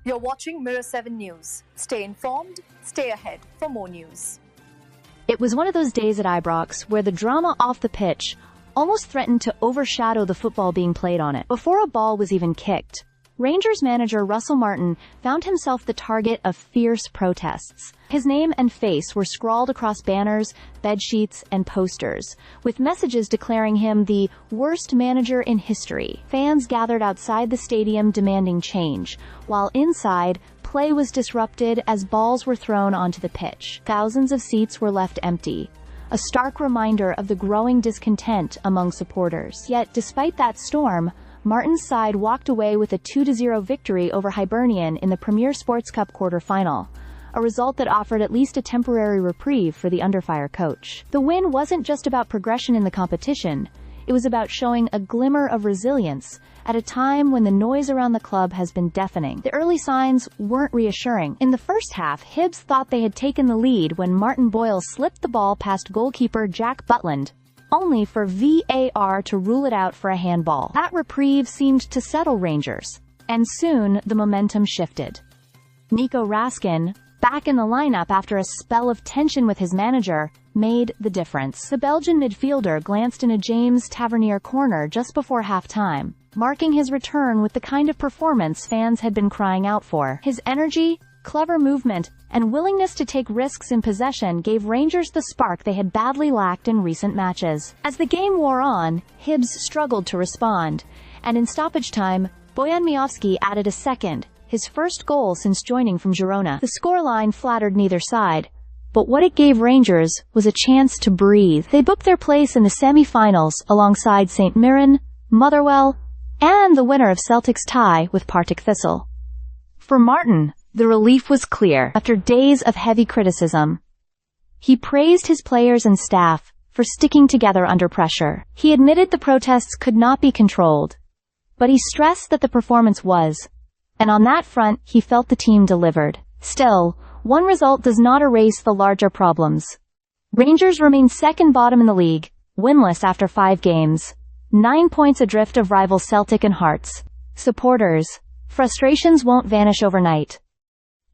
You're watching Mirror 7 News. Stay informed, stay ahead for more news. It was one of those days at Ibrox where the drama off the pitch almost threatened to overshadow the football being played on it. Before a ball was even kicked, Rangers manager Russell Martin found himself the target of fierce protests. His name and face were scrawled across banners, bedsheets, and posters, with messages declaring him the worst manager in history. Fans gathered outside the stadium demanding change, while inside, play was disrupted as balls were thrown onto the pitch. Thousands of seats were left empty, a stark reminder of the growing discontent among supporters. Yet, despite that storm, Martin's side walked away with a 2-0 victory over Hibernian in the Premier Sports Cup quarter-final, a result that offered at least a temporary reprieve for the under-fire coach. The win wasn't just about progression in the competition, it was about showing a glimmer of resilience at a time when the noise around the club has been deafening. The early signs weren't reassuring. In the first half, Hibs thought they had taken the lead when Martin Boyle slipped the ball past goalkeeper Jack Butland, only for VAR to rule it out for a handball. That reprieve seemed to settle Rangers, and soon the momentum shifted. Nico Raskin, back in the lineup after a spell of tension with his manager, made the difference. The Belgian midfielder glanced in a James Tavernier corner just before halftime, marking his return with the kind of performance fans had been crying out for. His energy, clever movement, and willingness to take risks in possession gave Rangers the spark they had badly lacked in recent matches. As the game wore on, Hibs struggled to respond, and in stoppage time, Bojan Miovski added a second, his first goal since joining from Girona. The scoreline flattered neither side, but what it gave Rangers was a chance to breathe. They booked their place in the semi-finals alongside St Mirren, Motherwell, and the winner of Celtic's tie with Partick Thistle. For Martin, the relief was clear. After days of heavy criticism, he praised his players and staff for sticking together under pressure. He admitted the protests could not be controlled, but he stressed that the performance was, and on that front he felt the team delivered. Still, one result does not erase the larger problems. Rangers remain second bottom in the league, winless after 5 games, 9 points adrift of rival Celtic and Hearts. Supporters, frustrations won't vanish overnight.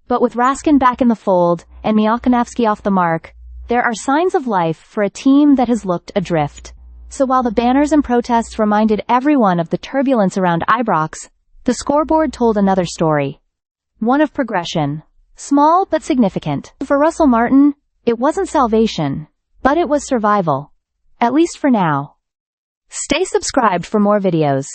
But with Raskin back in the fold and Miochanowski off the mark, there are signs of life for a team that has looked adrift. So while the banners and protests reminded everyone of the turbulence around Ibrox, the scoreboard told another story. One of progression. Small but significant. For Russell Martin, it wasn't salvation, but it was survival. At least for now. Stay subscribed for more videos.